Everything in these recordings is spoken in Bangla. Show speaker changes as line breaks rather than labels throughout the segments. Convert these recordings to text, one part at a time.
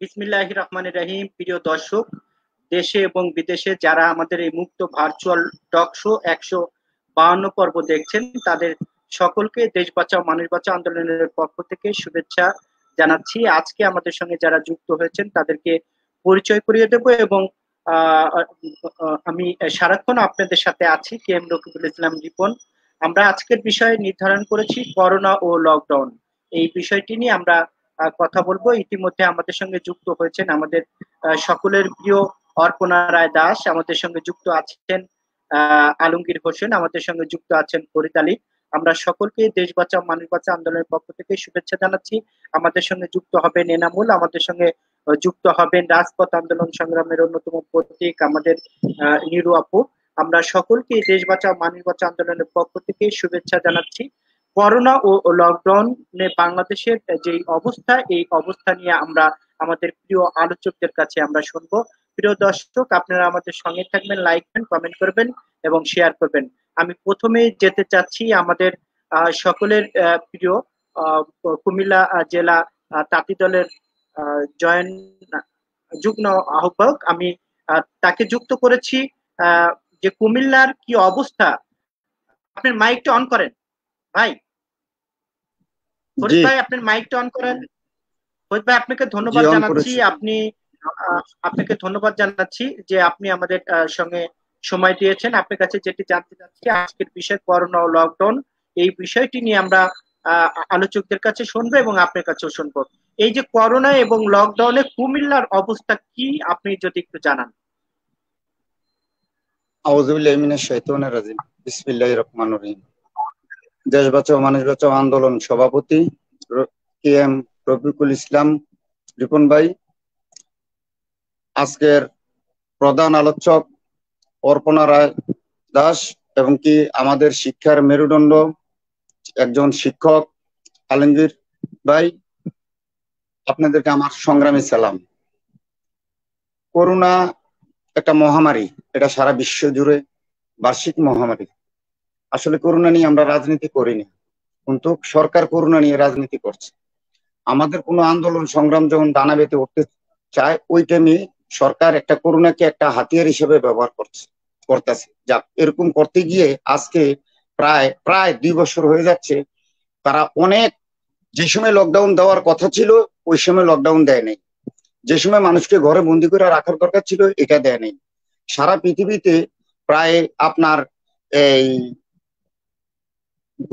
বিসমিল্লাহির রহমানির রহিম। প্রিয় দর্শক, দেশে এবং বিদেশে যারা আমাদের এই মুক্ত ভার্চুয়াল টক শো 152 পর্ব দেখছেন, তাদের সকলকে দেশ বাঁচাও মানুষ বাঁচাও আন্দোলনের পক্ষ থেকে শুভেচ্ছা জানাচ্ছি। আজকে আমাদের সঙ্গে যারা যুক্ত হয়েছেন তাদেরকে পরিচয় করিয়ে দেব এবং আমি সারাক্ষণ আপনাদের সাথে আছি, কে এম রকিবুল ইসলাম রিপন। আমরা আজকের বিষয় নির্ধারণ করেছি করোনা ও লকডাউন। এই বিষয়টি নিয়ে আমরা কথা বলবো। ইতিমধ্যে আমাদের সঙ্গে যুক্ত হয়েছেন আমাদের সকলের প্রিয় অর্পণা রায় দাস, আমাদের সঙ্গে যুক্ত আছেন আলমগীর হোসেন, আমাদের সঙ্গে যুক্ত আছেন ফরিদ আলী। আমরা সকলকে দেশ বাঁচাও মানুষ বাঁচাও আন্দোলনের পক্ষ থেকে শুভেচ্ছা জানাচ্ছি। আমাদের সঙ্গে যুক্ত হবেন এনামুল, আমাদের সঙ্গে যুক্ত হবেন রাজপথ আন্দোলন সংগ্রামের অন্যতম প্রতীক আমাদের নিরু আপু। আমরা সকলকে দেশ বাঁচাও মানুষ বাঁচাও আন্দোলনের পক্ষ থেকে শুভেচ্ছা জানাচ্ছি। করোনা ও লকডাউনে বাংলাদেশের যে অবস্থা, এই অবস্থা নিয়ে আমরা আমাদের প্রিয় আলোচকদের কাছে আমরা শুনবো। প্রিয় দর্শক, আপনারা আমাদের সঙ্গে থাকবেন, লাইক করবেন, কমেন্ট করবেন এবং শেয়ার করবেন। আমি প্রথমেই যেতে চাচ্ছি আমাদের সকলের প্রিয় কুমিল্লা জেলা তাঁতি দলের জয়েন্ট যুগ্ম আহ্বায়ক। আমি তাকে যুক্ত করেছি। যে কুমিল্লার কি অবস্থা, আপনার মাইকটা অন করেন ভাই। ফরিদ ভাই, আপনার মাইকটা অন করেন। ফরিদ ভাই, আপনাকে ধন্যবাদ জানাচ্ছি। আপনাকে ধন্যবাদ জানাচ্ছি যে আপনি আমাদের সঙ্গে সময় দিয়েছেন। আপনার কাছে যেটি জানতে চাচ্ছি, আজকের বিষয় করোনা ও লকডাউন, এই বিষয়টি নিয়ে আমরা আলোচকদের কাছে শুনবো এবং আপনার কাছেও শুনবো। এই যে করোনা এবং লকডাউনে কুমিল্লার অবস্থা কি, আপনি যদি একটু জানান।
আউযু বিল্লাহি মিনাশ শাইতানির রাজিম। বিসমিল্লাহির রহমানির রহিম। দেশ বাঁচাও মানুষ বাঁচাও আন্দোলন সভাপতি কে এম রফিকুল ইসলাম রিপন ভাই, আজকের প্রধান আলোচক অর্পণা রায় দাস এবং কি আমাদের শিক্ষার মেরুদণ্ড একজন শিক্ষক আলমগীর ভাই, আপনাদেরকে আমার সংগ্রামী সালাম। করোনা একটা মহামারী, এটা সারা বিশ্ব জুড়ে বার্ষিক মহামারী। আসলে করোনা নিয়ে আমরা রাজনীতি করিনি, কিন্তু সরকার করোনা নিয়ে রাজনীতি করছে। আমাদের কোনো আন্দোলন সংগ্রাম যখন ডানা বেঁধে উঠতে চায়, ওই টাইমে সরকার একটা করোনাকে একটা হাতিয়ার হিসেবে ব্যবহার করতেছে। যা এরকম করতে গিয়ে আজকে প্রায় প্রায় 2 বছর হয়ে যাচ্ছে। তারা অনেক, যে সময় লকডাউন দেওয়ার কথা ছিল ওই সময় লকডাউন দেয় নাই, যে সময় মানুষকে ঘরে বন্দি করে রাখার দরকার ছিল এটা দেয় নাই। সারা পৃথিবীতে প্রায় আপনার এই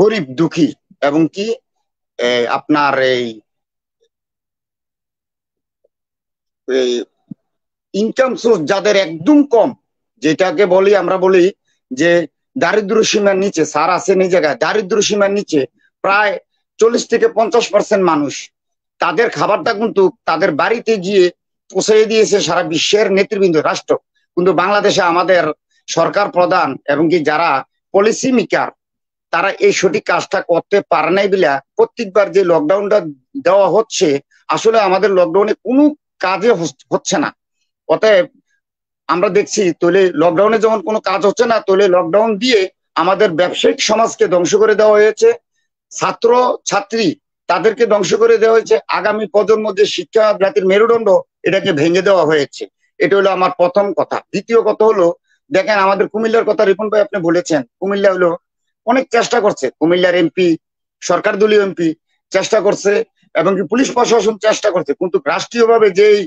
গরিব দুঃখী এবং কি আপনার এই ইনকাম সোর্স যাদের একদম কম, যেটাকে বলি আমরা বলি যে দারিদ্র সীমার নিচে, স্যার আছে এই জায়গায় দারিদ্র সীমার নিচে প্রায় 40 থেকে 50% মানুষ, তাদের খাবারটা কিন্তু তাদের বাড়িতে গিয়ে পৌঁছে দিয়েছে সারা বিশ্বের নেতৃবৃন্দ রাষ্ট্র। কিন্তু বাংলাদেশে আমাদের সরকার প্রধান এবং কি যারা পলিসি মেকার, তারা এই সঠিক কাজটা করতে পারে নাই বিলা প্রত্যেকবার যে লকডাউনটা দেওয়া হচ্ছে, আসলে আমাদের লকডাউনে কোনো কাজে হচ্ছে না। অতএব আমরা দেখছি তোলে লকডাউনে যখন কোনো কাজ হচ্ছে না, তোলে লকডাউন দিয়ে আমাদের ব্যবসায়িক সমাজকে ধ্বংস করে দেওয়া হয়েছে, ছাত্র ছাত্রী তাদেরকে ধ্বংস করে দেওয়া হয়েছে, আগামী প্রজন্ম যে শিক্ষা জাতির মেরুদণ্ড এটাকে ভেঙে দেওয়া হয়েছে। এটা হলো আমার প্রথম কথা। দ্বিতীয় কথা হলো, দেখেন আমাদের কুমিল্লার কথা রিপন ভাই আপনি বলেছেন, কুমিল্লা হলো অনেক চেষ্টা করছে, কুমিল্লার এমপি, সরকার দলীয় এমপি চেষ্টা করছে এবং কি পুলিশ প্রশাসন চেষ্টা করছে, কিন্তু রাষ্ট্রীয়ভাবে যেই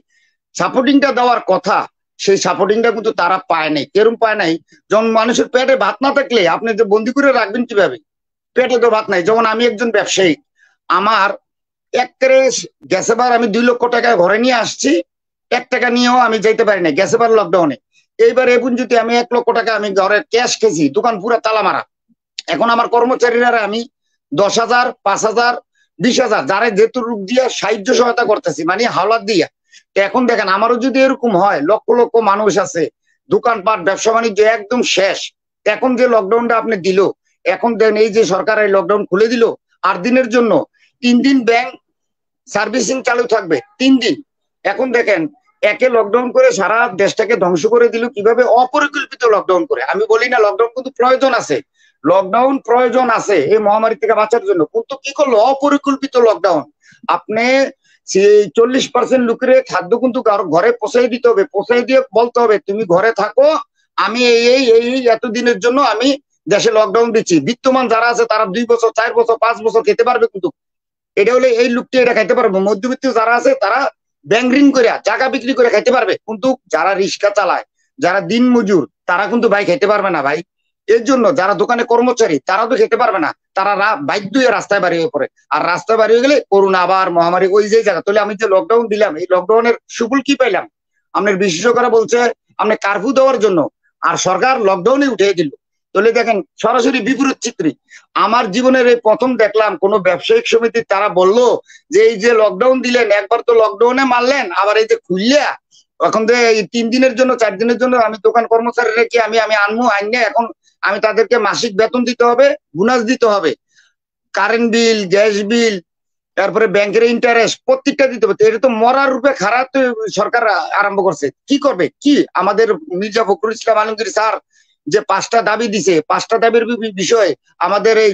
সাপোর্টিংটা দেওয়ার কথা সেই সাপোর্টিংটা কিন্তু তারা পায় নাই। কেরম পায় নাই? যেমন মানুষের পেটে ভাত না থাকলে আপনি যে বন্দি করে রাখবেন কিভাবে? পেটে তো ভাত নাই। যেমন আমি একজন ব্যবসায়ী, আমার একেবারে গ্যাসেবার আমি 2 লক্ষ টাকা ঘরে নিয়ে আসছি, 1 টাকা নিয়েও আমি যাইতে পারি না গ্যাসেবার লকডাউনে। এইবার এখন যদি আমি 1 লক্ষ টাকা আমি ঘরে ক্যাশ খেয়েছি, দোকান পুরো তালা মারা। এখন আমার কর্মচারীরা আমি 10,000, 5,000, 20,000 যারা যেহেতু রূপ দিয়ে সাহায্য সহায়তা করতেছি, মানে হাওলাত দিয়া। এখন দেখেন আমারও যদি এরকম হয়, লক্ষ লক্ষ মানুষ আছে, দোকানপাট ব্যবসা বাণিজ্য একদম শেষ। এখন যে লকডাউনটা আপনি দিল, এখন দেখেন এই যে সরকার এই লকডাউন খুলে দিল 8 দিনের জন্য, 3 দিন ব্যাংক সার্ভিসিং চালু থাকবে, 3 দিন। এখন দেখেন একে লকডাউন করে সারা দেশটাকে ধ্বংস করে দিল কিভাবে, অপরিকল্পিত লকডাউন করে। আমি বলি না লকডাউন কিন্তু প্রয়োজন আছে, লকডাউন প্রয়োজন আছে এই মহামারী থেকে বাঁচার জন্য, কিন্তু কি করলো অপরিকল্পিত লকডাউন। আপনি সেই 40% লোকের খাদ্য কিন্তু ঘরে পৌঁছাই দিতে হবে, পৌঁছাই দিয়ে বলতে হবে তুমি ঘরে থাকো, আমি এই এতদিনের জন্য আমি দেশে লকডাউন দিচ্ছি। বিত্তমান যারা আছে তারা 2 বছর 4 বছর 5 বছর খেতে পারবে, কিন্তু এটা হলে এই লোকটি এটা খাইতে পারবে। মধ্যবিত্ত যারা আছে তারা ব্যাংক ঋণ করে জায়গা বিক্রি করে খাইতে পারবে, কিন্তু যারা রিক্সা চালায়, যারা দিন মজুর, তারা কিন্তু ভাই খেতে পারবে না ভাই। এর জন্য যারা দোকানে কর্মচারী তারা তো খেতে পারবে না, তারা বাধ্য হয়ে রাস্তায় বাড়িয়ে পড়ে। আর রাস্তায় বাড়িয়ে গেলে করোনা আবার মহামারী ওই যে জায়গা। তাহলে আমি যে লকডাউন দিলাম, এই লকডাউনের সুফল কি পাইলাম? আপনার বিশেষজ্ঞরা বলছে আপনি কারফিউ দেওয়ার জন্য, আর সরকার লকডাউনে উঠিয়ে দিল। তাহলে দেখেন সরাসরি বিপরীত চিত্রী। আমার জীবনের এই প্রথম দেখলাম কোন ব্যবসায়িক সমিতি তারা বললো যে এই যে লকডাউন দিলেন, একবার তো লকডাউনে মারলেন, আবার এই যে খুললিয়া এখন যে এই 3 দিনের জন্য 4 দিনের জন্য আমি দোকান কর্মচারী রেখে আমি আনবো আইনে, এখন আমি তাদেরকে মাসিক বেতন দিতে হবে, বোনাস দিতে হবে, কারেন্ট বিল, গ্যাস বিল, তারপরে ব্যাংকের ইন্টারেস্ট প্রত্যেকটা দিতে হবে। এটা তো মরার রূপে খারাপ সরকার আরম্ভ করছে। কি করবে কি? আমাদের মির্জা ফখরুল ইসলাম আলমগীর স্যার যে 5টা দাবি দিছে, 5টা দাবির বিষয়ে আমাদের এই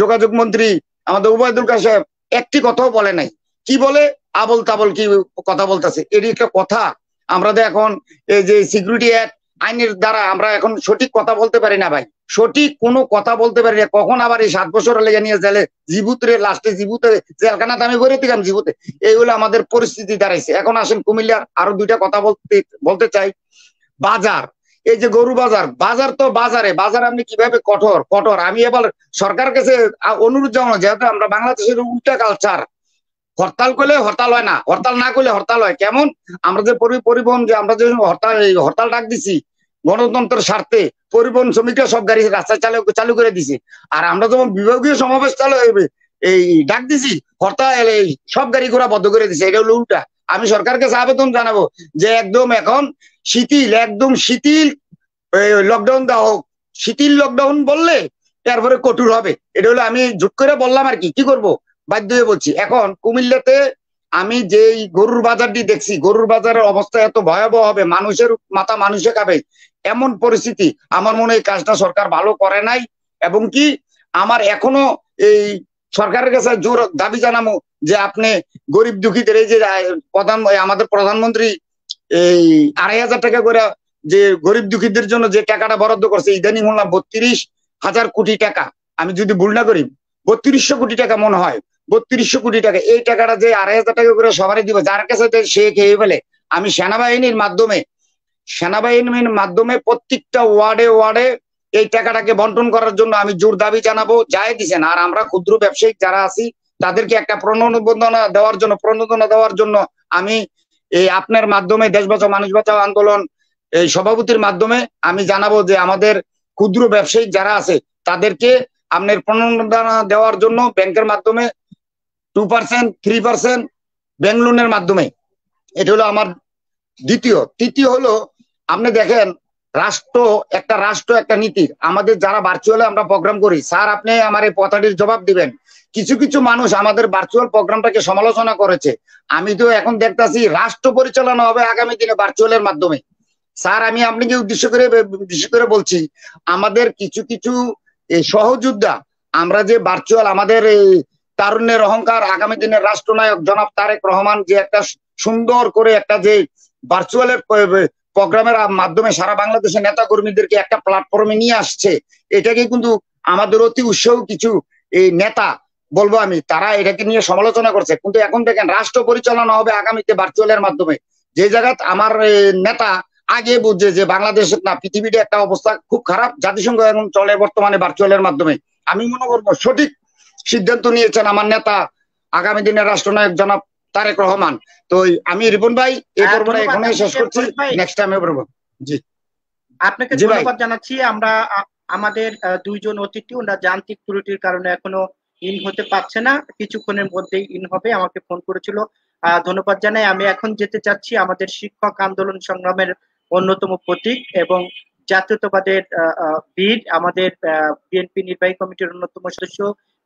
যোগাযোগ মন্ত্রী আমাদের ওবায়দুল কাদের সাহেব একটি কথাও বলে নাই। কি বলে? আবল তাবল কি কথা বলতেছে। এটি একটা কথা? আমরা তো এখন এই যে সিকিউরিটি অ্যাক্ট আইনের দ্বারা আমরা এখন সঠিক কথা বলতে পারি না ভাই, সঠিক কোনো কথা বলতে পারি না। কখন আবার এই 7 বছর লেগে নিয়ে জেলে জিবুতে, লাস্টে জিবুতে জেলখানাতে আমি ভরে দিলাম জিবুতে। এইগুলো আমাদের পরিস্থিতি দাঁড়াইছে। এখন আসেন কুমিল্লার আরো 2টা কথা বলতে চাই। বাজার, এই যে গরু বাজার, বাজার তো বাজারে আপনি কিভাবে কঠোর। আমি এবার সরকার কাছে অনুরোধ জানানো, যেহেতু আমরা বাংলাদেশের উল্টা কালচার, হরতাল করলে হরতাল হয় না, হরতাল না করলে হরতাল হয়। কেমন? আমরা যে পরিবহন যে আমরা যে হরতাল ডাক দিছি গণতন্ত্রের স্বার্থে, পরিবহন শ্রমিকরা সব গাড়ি রাস্তায় চালু করে দিছে। আর আমরা যখন বিভাগীয় সমাবেশ এই ডাক দিছি, হরতাল সব গাড়ি ঘোড়া বন্ধ করে দিছে। এটা হলো উল্টা। আমি সরকার কাছে আবেদন জানাবো যে একদম এখন একদম শিথিল লকডাউন দেওয়া হোক। শিথিল লকডাউন বললে তারপরে কঠোর হবে। এটা হলো আমি জুট করে বললাম আর কি করবো, বাধ্য হয়ে বলছি। এখন কুমিল্লাতে আমি যেই গরুর বাজারটি দেখছি, গরুর বাজারের অবস্থা এত ভয়াবহ হবে, মানুষের মাথা মানুষে খাবে এমন পরিস্থিতি। আমার মনে হয় কাজটা সরকার ভালো করে নাই। এবং কি আমার এখনো এই সরকারের কাছে জোর দাবি জানাবো যে আপনি গরিব দুঃখীদের এই যে আমাদের প্রধানমন্ত্রী এই 2,500 টাকা করে যে গরিব দুঃখীদের জন্য যে টাকাটা বরাদ্দ করছে, ইদানিং হলাম 32,000 কোটি টাকা, আমি যদি ভুল না করি 3200 কোটি টাকা মনে হয়, 3200 কোটি টাকা। এই টাকাটা যে 2,500 টাকা করে সবারই দিব, যার কাছে সে খেয়ে ফেলে। আমি সেনাবাহিনীর মাধ্যমে প্রত্যেকটা ওয়ার্ডে এই টাকাটাকে বন্টন করার জন্য আমি জোর দাবি জানাবো, যাই দিছেন। আর আমরা ক্ষুদ্র ব্যবসায়িক যারা আছি তাদেরকে একটা প্রণোদনা দেওয়ার জন্য আমি এই আপনার মাধ্যমে দেশ বাঁচাও মানুষ বাঁচাও আন্দোলন এই সভাপতির মাধ্যমে আমি জানাবো যে আমাদের ক্ষুদ্র ব্যবসায়িক যারা আছে তাদেরকে আপনার প্রণোদনা দেওয়ার জন্য ব্যাংকের মাধ্যমে 2%, 3% ব্যাংক লোনের মাধ্যমে। এটা হলো আমার দ্বিতীয়। তৃতীয় হলো আপনি দেখেন রাষ্ট্র একটা নীতি। আমাদের যারা ভার্চুয়ালে আমরা প্রোগ্রাম করি, স্যার আপনি আমার এই কথাটির জবাব দিবেন। কিছু মানুষ আমাদের ভার্চুয়াল প্রোগ্রামটাকে সমালোচনা করেছে। আমি তো এখন দেখতেছি রাষ্ট্র পরিচালনা হবে আগামী দিনে ভার্চুয়ালের মাধ্যমে। স্যার আমি আপনাকে উদ্দেশ্য করে বলছি, আমাদের কিছু সহযোদ্ধা আমরা যে ভার্চুয়াল আমাদের এই তারুণ্যের অহংকার আগামী দিনের রাষ্ট্রনায়ক জনাব তারেক রহমান যে একটা সুন্দর করে একটা যে ভার্চুয়ালের প্রোগ্রামের মাধ্যমে সারা বাংলাদেশের নেতা কর্মীদেরকে একটা প্ল্যাটফর্মে নিয়ে আসছে, এটাকে কিন্তু আমাদের অতি উৎসাহ কিছু এই নেতা বলবো আমি, তারা এটাকে নিয়ে সমালোচনা করছে। কিন্তু এখন দেখেন রাষ্ট্র পরিচালনা হবে আগামীতে ভার্চুয়ালের মাধ্যমে। যে জায়গায় আমার নেতা আগে বুঝছে যে বাংলাদেশের না পৃথিবীতে একটা অবস্থা খুব খারাপ, জাতিসংঘ এখন চলে বর্তমানে ভার্চুয়ালের মাধ্যমে। আমি মনে করবো সঠিক সিদ্ধান্ত নিয়েছেন আমার নেতা আগামী দিনের রাষ্ট্রনায়ক জনাব তারেক রহমান। তো আমি রিপন ভাই এই পর্বটা এখানে শেষ করছি, নেক্সট টাইমে বলবো। জি
আপনাকে ধন্যবাদ জানাচ্ছি। আমরা আমাদের 2 জন অতিথি ওনারা যান্ত্রিক ত্রুটির কারণে এখনো ইন হতে পারছে না, কিছুক্ষণের মধ্যেই ইন হবে, আমাকে ফোন করেছিল। ধন্যবাদ জানাই। আমি এখন যেতে চাচ্ছি আমাদের শিক্ষক আন্দোলন সংগ্রামের অন্যতম প্রতীক এবং জাতীয়তাবাদের বীর, আমাদের বিএনপি নির্বাহী কমিটির অন্যতম সদস্য,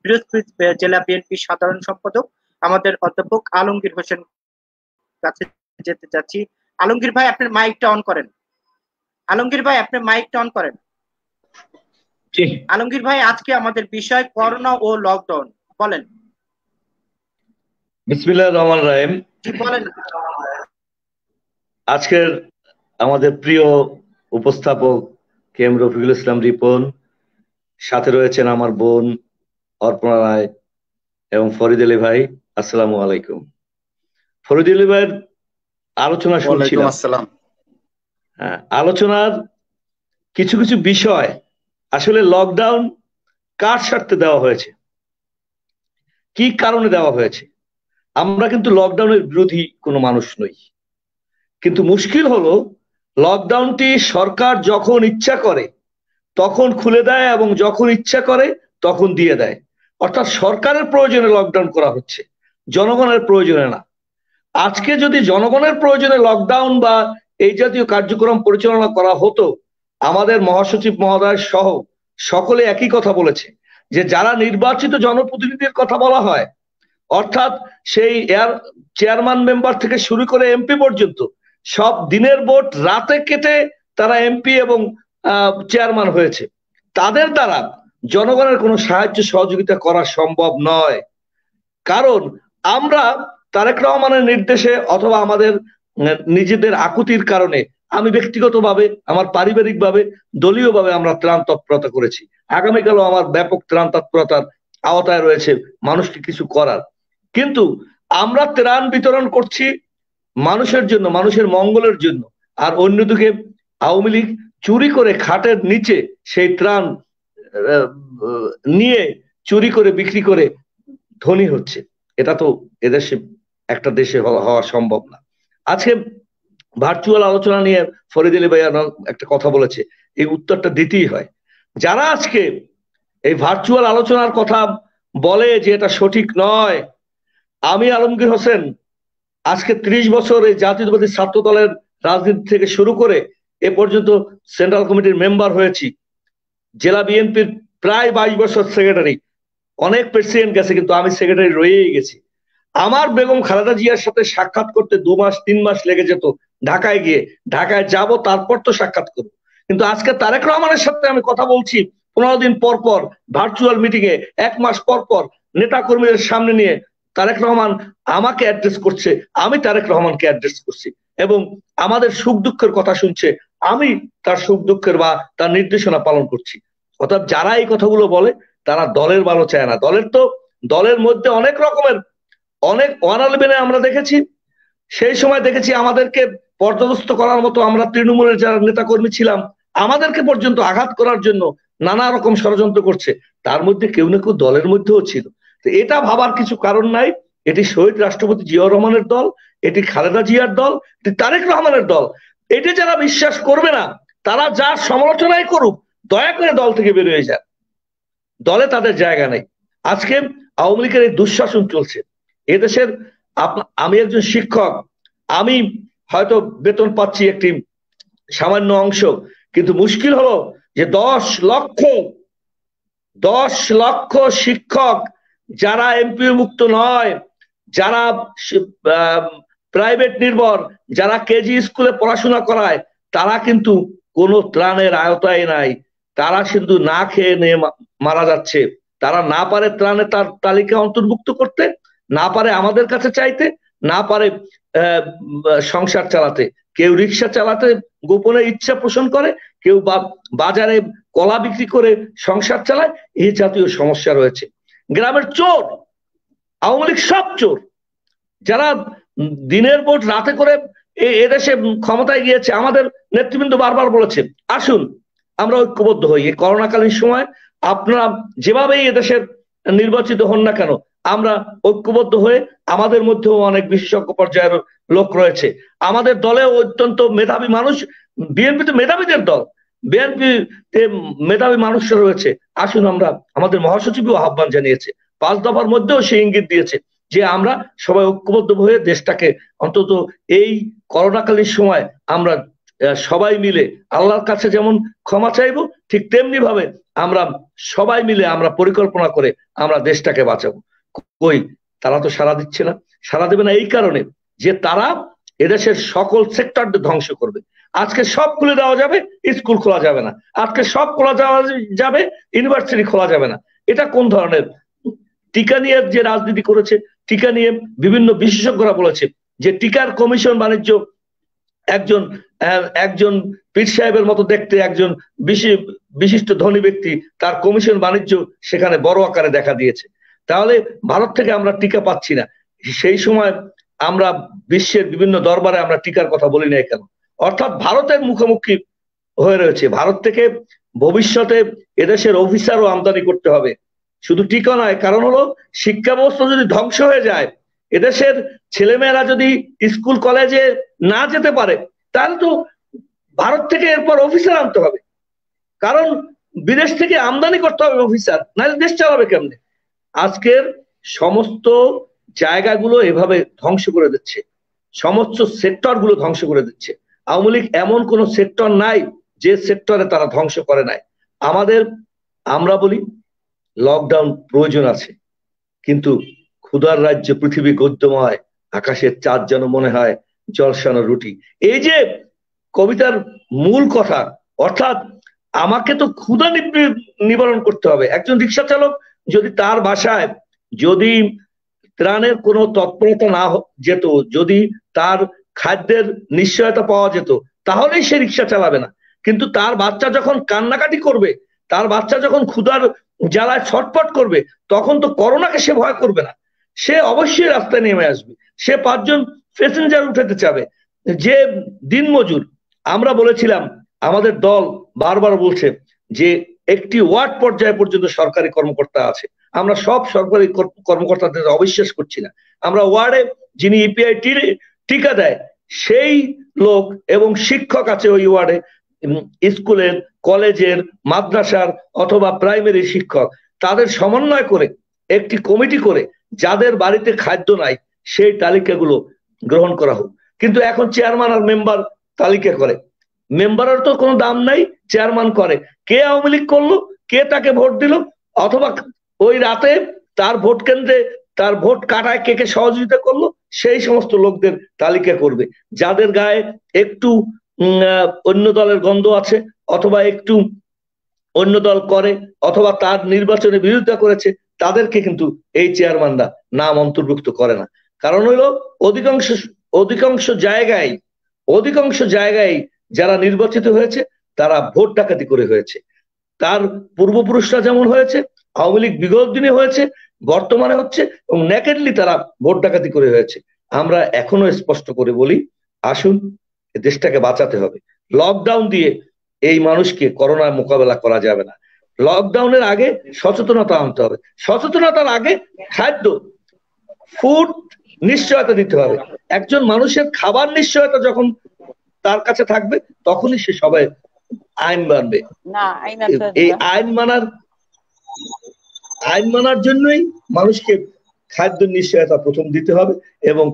পিরোজপুর জেলা বিএনপি সাধারণ সম্পাদক আমাদের অধ্যাপক আলমগীর হোসেন কাছে যেতে চাচ্ছি। আলমগীর ভাই আপনার মাইকটা অন করেন। আলমগীর ভাই আপনি মাইকটা অন করেন। আলমগীর ভাই আজকে আমাদের বিষয় করোনা ও লকডাউন, বলেন।
বিসমিল্লাহির রহমানির রহিম।
বলেন।
আজকের আমাদের প্রিয় উপস্থাপক কে এম রফিকুল ইসলাম রিপন, সাথে রয়েছেন আমার বোন অর্পণা রায় এবং ফরিদ আলী ভাই। আসসালামু আলাইকুম। ফরিদ আলী ভাইয়ের আলোচনা শুনছিলাম।
আসসালাম।
আলোচনার কিছু কিছু বিষয়, আসলে লকডাউন কার স্বার্থে দেওয়া হয়েছে, কি কারণে দেওয়া হয়েছে। আমরা কিন্তু লকডাউনের বিরোধী কোনো মানুষ নই, কিন্তু মুশকিল হলো লকডাউনটি সরকার যখন ইচ্ছা করে তখন খুলে দেয় এবং যখন ইচ্ছা করে তখন দিয়ে দেয়। অর্থাৎ সরকারের প্রয়োজনে লকডাউন করা হচ্ছে, জনগণের প্রয়োজনে না। আজকে যদি জনগণের প্রয়োজনে লকডাউন বা এই জাতীয় কার্যক্রম পরিচালনা করা হতো, আমাদের মহাসচিব মহোদয় সহ সকলে একই কথা বলেছে যে যারা নির্বাচিত জনপ্রতিনিধির কথা বলা হয়, অর্থাৎ সেই চেয়ারম্যান মেম্বার থেকে শুরু করে এমপি পর্যন্ত সব দিনের ভোট রাতে কেটে তারা এমপি এবং চেয়ারম্যান হয়েছে, তাদের দ্বারা জনগণের কোনো সাহায্য সহযোগিতা করা সম্ভব নয়। কারণ আমরা তারেক রহমানের নির্দেশে অথবা আমাদের নিজেদের আকুতির কারণে, আমি ব্যক্তিগতভাবে, আমার পারিবারিকভাবে, দলীয়ভাবে আমরা ত্রাণ তৎপরতা করেছি। আগামীকালও আমার ব্যাপক ত্রাণ তৎপরতার আওতায় রয়েছে মানুষকে কিছু করার। কিন্তু আমরা ত্রাণ বিতরণ করছি মানুষের জন্য, মানুষের মঙ্গলের জন্য, আর অন্যদিকে আওয়ামী লীগ চুরি করে খাটের নিচে সেই ত্রাণ নিয়ে চুরি করে বিক্রি করে ধনী হচ্ছে। এটা তো এদেশে, একটা দেশে হওয়া সম্ভব না। আজকে ভার্চুয়াল আলোচনা নিয়ে ফরিদ আলী ভাই একটা কথা বলেছে, এই উত্তরটা দিতেই হয়। যারা আজকে এই ভার্চুয়াল আলোচনার কথা বলে যে এটা সঠিক নয়, আমি আলমগীর হোসেন আজকে 30 বছর এই জাতীয়তাবাদী ছাত্র দলের রাজনীতি থেকে শুরু করে এ পর্যন্ত সেন্ট্রাল কমিটির মেম্বার হয়েছি, জেলা বিএনপির প্রায় 22 বছর সেক্রেটারি, অনেক প্রেসিডেন্ট গেছে কিন্তু আমি সেক্রেটারি রয়েই গেছি। আমার বেগম খালেদা জিয়ার সাথে সাক্ষাৎ করতে 2 মাস 3 মাস লেগে যেত ঢাকায় গিয়ে। ঢাকায় যাব, তারপর তো সাক্ষাৎ করবো। কিন্তু আজকে তারেক রহমানের সাথে আমি কথা বলছি 15 দিন পর পর, ভার্চুয়াল মিটিং এ 1 মাস পর পর, নেতা কর্মীদের সামনে নিয়ে তারেক রহমান আমাকে অ্যাড্রেস করছে, আমি তারেক রহমানকে অ্যাড্রেস করছি, এবং আমাদের সুখ দুঃখের কথা শুনছে, আমি তার সুখ দুঃখের বা তার নির্দেশনা পালন করছি। অর্থাৎ যারা এই কথাগুলো বলে তারা দলের ভালো চায় না। দলের মধ্যে অনেক রকমের, অনেক অনালবেনে আমরা দেখেছি, সেই সময় দেখেছি আমাদেরকে পর্যদস্ত করার মতো, আমরা তৃণমূলের যারা নেতাকর্মী ছিলাম আমাদেরকে পর্যন্ত আঘাত করার জন্য নানা রকম ষড়যন্ত্র করছে। তার মধ্যে কেউ না কেউ দলের মধ্যেও ছিল। তো এটা ভাবার কিছু কারণ নাই। এটি শহীদ রাষ্ট্রপতি জিয়াউর রহমানের দল, এটি খালেদা জিয়ার দল, এটি তারেক রহমানের দল। এটি যারা বিশ্বাস করবে না তারা যার সমালোচনাই করুক, দয়া করে দল থেকে বের হয়ে যান, দলে তাদের জায়গা নেই। আজকে আওয়ামী লীগের এই দুঃশাসন চলছে এদেশের। আমি একজন শিক্ষক, আমি হয়তো বেতন পাচ্ছি একটি সামান্য অংশ, কিন্তু মুশকিল হলো যে 10 লক্ষ শিক্ষক যারা এমপি মুক্ত নয়, যারা প্রাইভেট নির্ভর, যারা কেজি স্কুলে পড়াশোনা করায়, তারা কিন্তু কোনো ত্রাণের আওতায় নাই। তারা কিন্তু না খেয়ে নিয়ে মারা যাচ্ছে। তারা না পারে ত্রাণের তার তালিকা অন্তর্ভুক্ত করতে, না পারে আমাদের কাছে চাইতে, না পারে সংসার চালাতে। কেউ রিক্সা চালাতে গোপনে ইচ্ছা পোষণ করে, কেউ বাজারে কলা বিক্রি করে সংসার চালায়। এই জাতীয় সমস্যা রয়েছে। গ্রামের চোর, আওয়ামী লীগ সব চোর, যারা দিনের ভোট রাতে করে এদেশে ক্ষমতায় গিয়েছে। আমাদের নেতৃবৃন্দ বারবার বলেছে আসুন আমরা ঐক্যবদ্ধ হই। এই করোনাকালীন সময় আপনারা যেভাবেই এদেশের নির্বাচিত হন না কেন, আমরা ঐক্যবদ্ধ হয়ে, আমাদের মধ্যেও অনেক বিশেষজ্ঞ পর্যায়ের লোক রয়েছে, আমাদের দলে অত্যন্ত মেধাবী মানুষ, বিএনপি তো মেধাবীদের দল, বিএনপিতে মেধাবী মানুষরা রয়েছে। আসুন আমরা, আমাদের মহাসচিবও আহ্বান জানিয়েছে, 5 দফার মধ্যেও সে ইঙ্গিত দিয়েছে যে আমরা সবাই ঐক্যবদ্ধ হয়ে দেশটাকে অন্তত এই করোনাকালীন সময় আমরা সবাই মিলে আল্লাহর কাছে যেমন ক্ষমা চাইবো, ঠিক তেমনি ভাবে আমরা সবাই মিলে আমরা পরিকল্পনা করে আমরা দেশটাকে বাঁচাবো। কই, তারা তো সাড়া দিচ্ছে না। সাড়া দেবে না এই কারণে যে তারা এদেশের সকল সেক্টরকে ধ্বংস করবে। আজকে সব খুলে দেওয়া যাবে, স্কুল খোলা যাবে না। আজকে সব খোলা যাবে, ইউনিভার্সিটি খোলা যাবে না। এটা কোন ধরনের? টিকা নিয়ে যে রাজনীতি করেছে টিকা নিয়ে বিভিন্ন বিশেষজ্ঞরা বলেছে যে টিকার কমিশন বাণিজ্য একজন একজন পীর সাহেবের মতো দেখতে একজন বিশিষ্ট ধনী ব্যক্তি, তার কমিশন বাণিজ্য সেখানে বড় আকারে দেখা দিয়েছে। তাহলে ভারত থেকে আমরা টিকা পাচ্ছি না, সেই সময় আমরা বিশ্বের বিভিন্ন দরবারে আমরা টিকার কথা বলি না কেন? অর্থাৎ ভারতের মুখোমুখি হয়ে রয়েছে। ভারত থেকে ভবিষ্যতে এদেশের অফিসারও আমদানি করতে হবে, শুধু টিকা নয়। কারণ হলো শিক্ষা ব্যবস্থা যদি ধ্বংস হয়ে যায়, এদেশের ছেলেমেয়েরা যদি স্কুল কলেজে না যেতে পারে, তাহলে তো ভারত থেকে এরপর অফিসার আনতে হবে, কারণ বিদেশ থেকে আমদানি করতে হবে অফিসার, নাহলে দেশ চালাবে কেমনে? আজকের সমস্ত জায়গাগুলো এভাবে ধ্বংস করে দিচ্ছে, সমস্ত সেক্টর গুলো ধ্বংস করে দিচ্ছে। আওয়ামী লীগ এমন কোন সেক্টর নাই যে সেক্টরে তারা ধ্বংস করে নাই। আমরা বলি লকডাউন প্রয়োজন আছে, কিন্তু ক্ষুধার রাজ্য পৃথিবী গদ্যময়, আকাশের চাঁদ যেন মনে হয় জলসানো রুটি। এই যে কবিতার মূল কথা, অর্থাৎ আমাকে তো ক্ষুধা নিবারণ করতে হবে। একজন রিক্সা চালক যদি তার বাসায় যদি ত্রাণের কোনো তৎপরতা না যেত, যদি তার খাদ্যের নিশ্চয়তা পাওয়া যেত, তাহলেই সে রিক্সা চালাবে না। কিন্তু তার বাচ্চা যখন কান্নাকাটি করবে, তার বাচ্চা যখন ক্ষুধার জ্বালায় ছটফট করবে, তখন তো করোনাকে সে ভয় করবে না, সে অবশ্যই রাস্তায় নেমে আসবে, সে 5 জন প্যাসেঞ্জার উঠাতে চাবে। যে দিনমজুর, আমরা বলেছিলাম, আমাদের দল বারবার বলছে যে একটি ওয়ার্ড পর্যায়ে পর্যন্ত সরকারি কর্মকর্তা আছে। আমরা সব সরকারি কর্মকর্তাদের অবিশ্বাস করছি না। আমরা ওয়ার্ডে যিনি ইপিআই টিকা দেয় সেই লোক এবং শিক্ষক আছে ওই ওয়ার্ডে, স্কুলের, কলেজের, মাদ্রাসার অথবা প্রাইমারি শিক্ষক, তাদের সমন্বয় করে একটি কমিটি করে যাদের বাড়িতে খাদ্য নাই সেই তালিকাগুলো গ্রহণ করা হোক। কিন্তু এখন চেয়ারম্যান আর মেম্বার তালিকা করে, মেম্বারের তো কোনো দাম নাই, চেয়ারম্যান করে। কে আওয়ামী লীগ করলো, কে তাকে ভোট দিল, অথবা ওই রাতে তার ভোট কেন্দ্রে তার ভোট কাটায় কে কে সহযোগিতা করলো, সেই সমস্ত লোকদের তালিকা করবে। যাদের গায়ে একটু অন্য দলের গন্ধ আছে, অথবা একটু অন্য দল করে, অথবা তার নির্বাচনে বিরোধিতা করেছে, তাদেরকে কিন্তু এই চেয়ারম্যানরা নাম অন্তর্ভুক্ত করে না। কারণ হলো অধিকাংশ জায়গায় যারা নির্বাচিত হয়েছে তারা ভোট ডাকাতি করে হয়েছে। তার পূর্বপুরুষরা যেমন হয়েছে, আওয়ামী লীগ বিগত দিনে হয়েছে, বর্তমানে হচ্ছে, এবং নেকেডলি তারা ভোট ডাকাতি করে হয়েছে। আমরা এখনো স্পষ্ট করে বলি, আসুন দেশটাকে বাঁচাতে হবে। লকডাউন দিয়ে এই মানুষকে করোনার মোকাবেলা করা যাবে না। লকডাউনের আগে সচেতনতা আনতে হবে, সচেতনতার আগে খাদ্য ফুড নিশ্চয়তা দিতে হবে। একজন মানুষের খাবার নিশ্চয়তা যখন তার কাছে থাকবে, তখনই সে সবাই আইন মানবে। এই আইন মানার জন্যই মানুষকে খাদ্য নিশ্চয়তা প্রথম দিতে হবে, এবং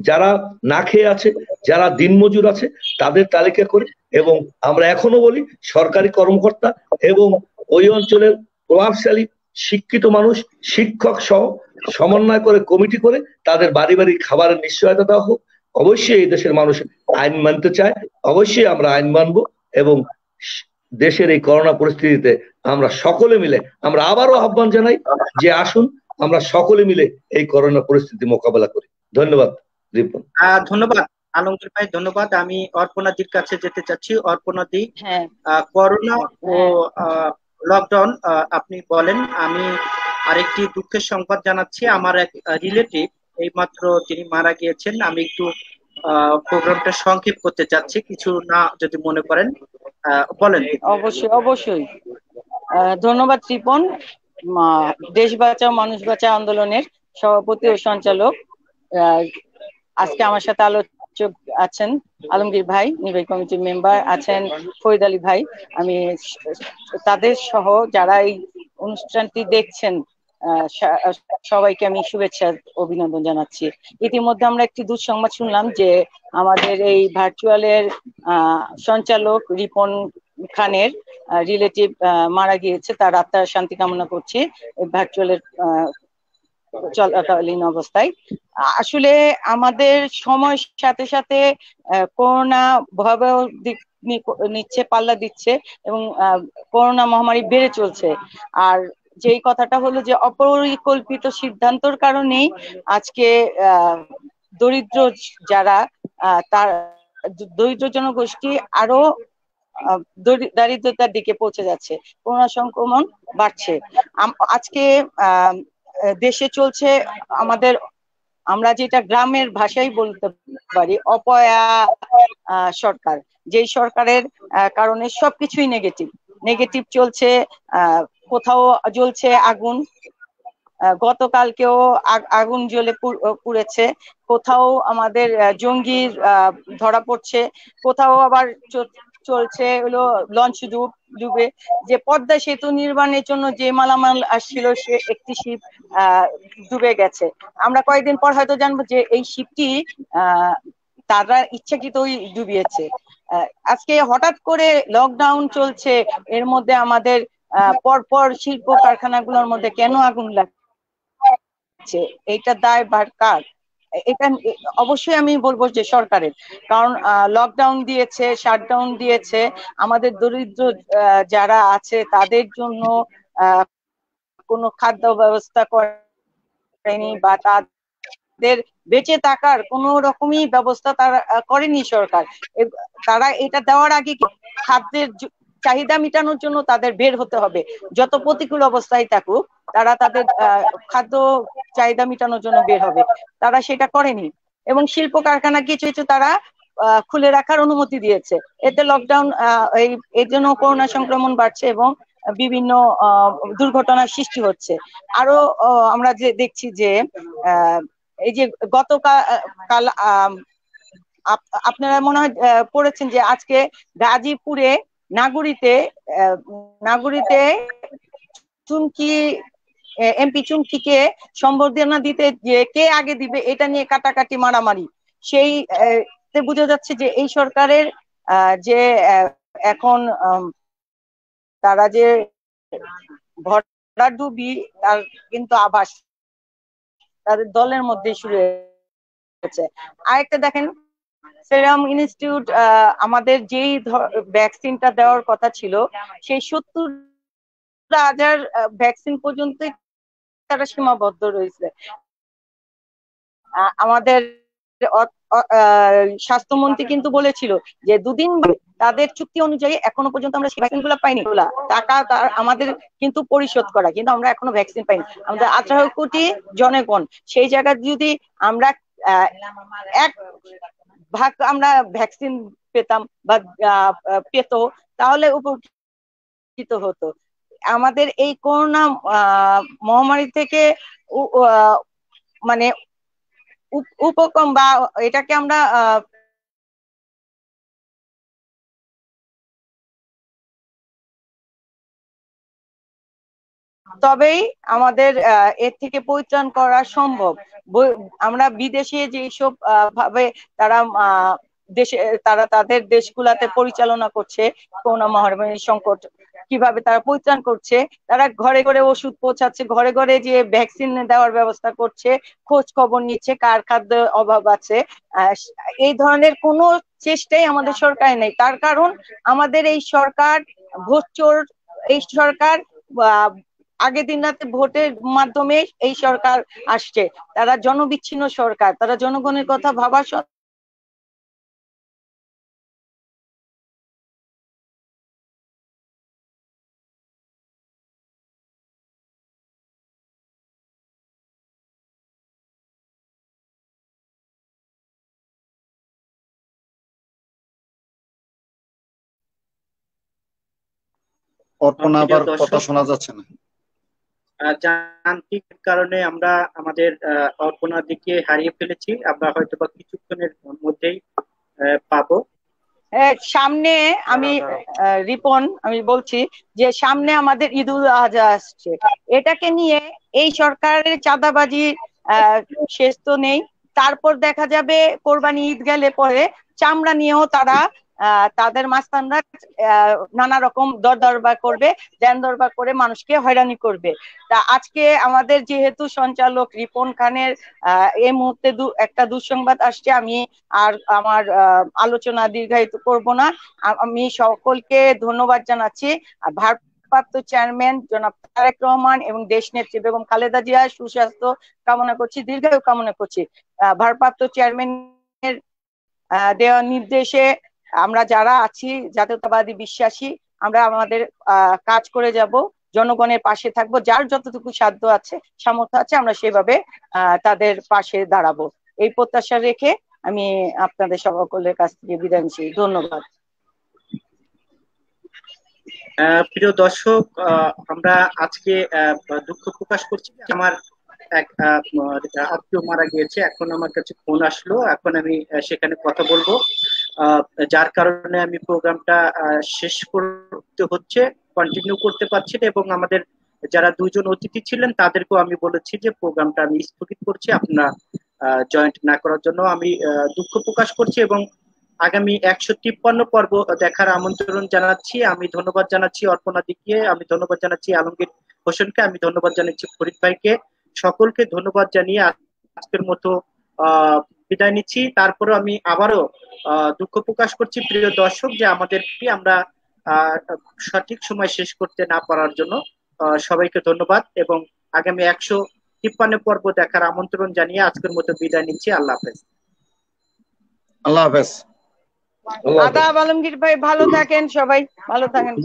যারা না খেয়ে আছে, যারা দিনমজুর আছে, তাদের তালিকা করে, এবং আমরা এখনো বলি সরকারি কর্মকর্তা এবং ওই অঞ্চলের প্রভাবশালী শিক্ষিত মানুষ, শিক্ষক সহ সমন্বয় করে কমিটি করে তাদের বাড়ি বাড়ি খাবারের নিশ্চয়তা দেওয়া হোক। অবশ্যই এই দেশের মানুষ আইন মানতে চায়, অবশ্যই আমরা আইন মানবো, এবং দেশের এই করোনা পরিস্থিতিতে আমরা সকলে মিলে, আমরা আবারও আহ্বান জানাই যে আসুন আমরা সকলে মিলে এই করোনা পরিস্থিতি মোকাবেলা করি। ধন্যবাদ রিপন।
ধন্যবাদ আলমগীর ভাই, ধন্যবাদ। আমি অর্পণাদির কাছে যেতে চাচ্ছি। অর্পণাদি, করোনা ও লকডাউন আপনি বলেন। আমি আরেকটি দুঃখের সংবাদ জানাচ্ছি। আমার এক রিলেটিভ এইমাত্র তিনি মারা গিয়েছেন। আমি একটু প্রোগ্রামটা সংক্ষেপ করতে চাচ্ছি, কিছু না যদি মনে করেন বলেন।
অবশ্যই ধন্যবাদ রিপন। দেশ বাঁচাও মানুষ বাঁচাও আন্দোলনের সভাপতি ও সঞ্চালক আজকে আমার সাথে আলোচক আছেন আলমগীর ভাই, নির্বাহী কমিটির মেম্বার আছেন ফরিদ আলী ভাই। আমি তাদের সহ যারা এই অনুষ্ঠানটি দেখছেন সবাইকে আমি শুভেচ্ছা অভিনন্দন জানাচ্ছি। ইতিমধ্যে আমরা একটি দুঃসংবাদ শুনলাম যে আমাদের এই ভার্চুয়ালের সঞ্চালক রিপন খানের রিলেটিভ মারা গিয়েছে। তার আত্মার শান্তি কামনা করছি ভার্চুয়ালের চলাকালীন অবস্থায়। আসলে আমাদের সময়ের সাথে সাথে করোনা ভয়াবহ দিক নিচ্ছে, পাল্লা দিচ্ছে, এবং করোনা মহামারী বেড়ে চলছে। আর যেই কথাটা হলো যে অপরিকল্পিত সিদ্ধান্তর কারণেই আজকে দরিদ্র যারা তার দরিদ্র জনগোষ্ঠী আরো দারিদ্রতার দিকে পৌঁছে যাচ্ছে, করোনা সংক্রমণ বাড়ছে। আজকে দেশে চলছে আমাদের, আমরা যেটা গ্রামের ভাষায় বলতে পারি, অপয়া সরকার। যেই সরকারের কারণে সবকিছুই নেগেটিভ চলছে। কোথাও জ্বলছে আগুন, গতকালকেও আগুন জ্বলে পুড়েছে, কোথাও আমাদের জঙ্গির ধরা পড়ছে, কোথাও আবার চলছে হলো লঞ্চ ডুবে। যে পদ্মা সেতু নির্মাণের জন্য যে মালামাল আসছিল সে একটি শিপ ডুবে গেছে। আমরা কয়েকদিন পর হয়তো জানবো যে এই শিপটি তারা ইচ্ছাকৃতই ডুবিয়েছে। আজকে হঠাৎ করে লকডাউন চলছে, এর মধ্যে আমাদের পরপর শিল্প কারখানাগুলোর মধ্যে কেন আগুন লাগছে? এইটা দায়ভার কার? এটা অবশ্যই আমি বলবো যে সরকারের, কারণ লকডাউন দিয়েছে, শাটডাউন দিয়েছে, আমাদের দরিদ্র যারা আছে তাদের জন্য কোনো খাদ্য ব্যবস্থা করেনি বা তাদের বেঁচে থাকার কোনো রকমই ব্যবস্থা তারা করেনি সরকার। তারা এটা দেওয়ার আগে খাদ্যের চাহিদা মেটানোর জন্য তাদের বের হতে হবে, যত প্রতিকূল অবস্থায় থাকুক তারা তাদের খাদ্য চাহিদা মেটানোর জন্য বের হবে। তারা সেটা করেনি এবং শিল্প কারখানা কিছু কিছু তারা খুলে রাখার অনুমতি দিয়েছে। এতে লকডাউন এই জন্য করোনা সংক্রমণ বাড়ছে এবং বিভিন্ন দুর্ঘটনার সৃষ্টি হচ্ছে। আরো আমরা যে দেখছি যে এই যে গতকাল আপনারা মনে হয় পড়েছেন যে আজকে গাজীপুরে নাগুরিতে চুমকি এমপি চুমকিকে সম্বর্ধনা দিতে যে কে আগে দিবে এটা নিয়ে কাটাকাটি মারামারি। সেই বোঝা যাচ্ছে যে এই সরকারের যে এখন তারা যে ভরাডুবি তার কিন্তু আভাস তাদের দলের মধ্যে শুরু হয়েছে। আরেকটা দেখেন, সেরাম ইনস্টিটিউট আমাদের যেই ভ্যাকসিনটা দেওয়ার কথা ছিল সেই 70,000 ভ্যাকসিন পর্যন্ত তারা সীমাবদ্ধ রয়েছে। আমাদের স্বাস্থ্যমন্ত্রী কিন্তু বলেছিল যে দুদিন তাদের চুক্তি অনুযায়ী এখনো পর্যন্ত আমরা সেই ভ্যাকসিন গুলো পাইনি। টাকা আমাদের কিন্তু পরিশোধ করা, কিন্তু আমরা এখনো ভ্যাকসিন পাইনি। আমাদের 18 কোটি জনগণ, সেই জায়গায় যদি আমরা 1 ভাগ আমরা ভ্যাকসিন পেতাম বা পেত তাহলে উপকৃত হতো। আমাদের এই করোনা মহামারী থেকে মানে উপকম বা এটাকে আমরা তবেই আমাদের এর থেকে পরিত্রাণ করা সম্ভব। আমরা বিদেশে যেসব ভাবে তারা তারা তাদের দেশগুলাতে পরিচালনা করছে করোনা মহামারী সংকট, কিভাবে তারা পরিত্রাণ করছে, তারা ঘরে ঘরে ওষুধ পৌঁছাচ্ছে, ঘরে ঘরে যে ভ্যাকসিন দেওয়ার ব্যবস্থা করছে, খোঁজ খবর নিচ্ছে কার খাদ্য অভাব আছে। এই ধরনের কোনো চেষ্টাই আমাদের সরকার নেই। তার কারণ আমাদের এই সরকার ভোটচোর। এই সরকার আগের দিন রাতে ভোটের মাধ্যমে এই সরকার আসছে, তারা জনবিচ্ছিন্ন সরকার, তারা জনগণের কথা ভাবার
অর্পণ আবার কথা শোনা যাচ্ছে না।
যান্ত্রিক কারণে আমরা আমাদের অর্পণার দিকে হারিয়ে ফেলেছি। আমরা হয়তো বা কিছুক্ষণের মধ্যেই পাবো।
সামনে আমি রিপন আমি বলছি যে সামনে আমাদের ঈদুল আজহা আসছে, এটাকে নিয়ে এই সরকারের চাঁদাবাজি শেষ তো নেই। তারপর দেখা যাবে কোরবানি ঈদ গেলে পরে চামড়া নিয়েও তারা তাদের মাস্তানরা নানা রকম দরবার করবে, দেন দরবার করে মানুষকে হয়রানি করবে। তা আজকে আমাদের যেহেতু সঞ্চালক রিপন খানের এই মুহূর্তে একটা দুঃসংবাদ আসছে, আমি আর আমার আলোচনা দীর্ঘায়িত করব না। আমি সকলকে ধন্যবাদ জানাচ্ছি। ভারপ্রাপ্ত চেয়ারম্যান জনাব তারেক রহমান এবং দেশ নেত্রী বেগম খালেদা জিয়ার সুস্বাস্থ্য কামনা করছি, দীর্ঘায়ু কামনা করছি। ভারপ্রাপ্ত চেয়ারম্যানের দেওয়া নির্দেশে আমরা যারা আছি জাতীয়তাবাদী বিশ্বাসী, আমরা আমাদের কাজ করে যাব, জনগণের পাশে থাকবো, যার যতটুকু সাধ্য আছে সামর্থ্য আছে আমরা সেভাবে তাদের পাশে দাঁড়াবো, এই প্রত্যাশা রেখে আমি আপনাদের সকলের কাছ থেকে বিদায় নিচ্ছি। ধন্যবাদ।
প্রিয় দর্শক, আমরা আজকে দুঃখ প্রকাশ করছি, আমার এক আত্মীয় মারা গিয়েছে। এখন আমার কাছে ফোন আসলো, এখন আমি সেখানে কথা বলবো, যার কারণে আমি প্রোগ্রামটা শেষ করতে হচ্ছে, কন্টিনিউ করতে পারছি না। এবং আমাদের যারা দুজন অতিথি ছিলেন তাদেরকেও আমি বলেছি যে প্রোগ্রামটা আমি স্থগিত করছি, আপনারা জয়েন্ট না করার জন্য আমি দুঃখ প্রকাশ করছি। এবং আগামী 153 পর্ব দেখার আমন্ত্রণ জানাচ্ছি। আমি ধন্যবাদ জানাচ্ছি অর্পণা দিকে, আমি ধন্যবাদ জানাচ্ছি আলমগীর হোসেনকে, আমি ধন্যবাদ জানাচ্ছি ফরিদ ভাইকে। সকলকে ধন্যবাদ জানিয়ে আজকের মতো বিদায় নিচ্ছি। তারপরে আমি আবারও দুঃখ প্রকাশ করছি প্রিয় দর্শক যে আমাদেরকে আমরা সঠিক সময় শেষ করতে না পারার জন্য। সবাইকে ধন্যবাদ এবং আগামী 153 পর্ব দেখার আমন্ত্রণ জানিয়ে আজকের মতো বিদায় নিচ্ছি। আল্লাহ হাফেজ।
আল্লাহ হাফেজ।
আদাব আলমগীর ভাই, ভালো থাকেন, সবাই ভালো থাকেন।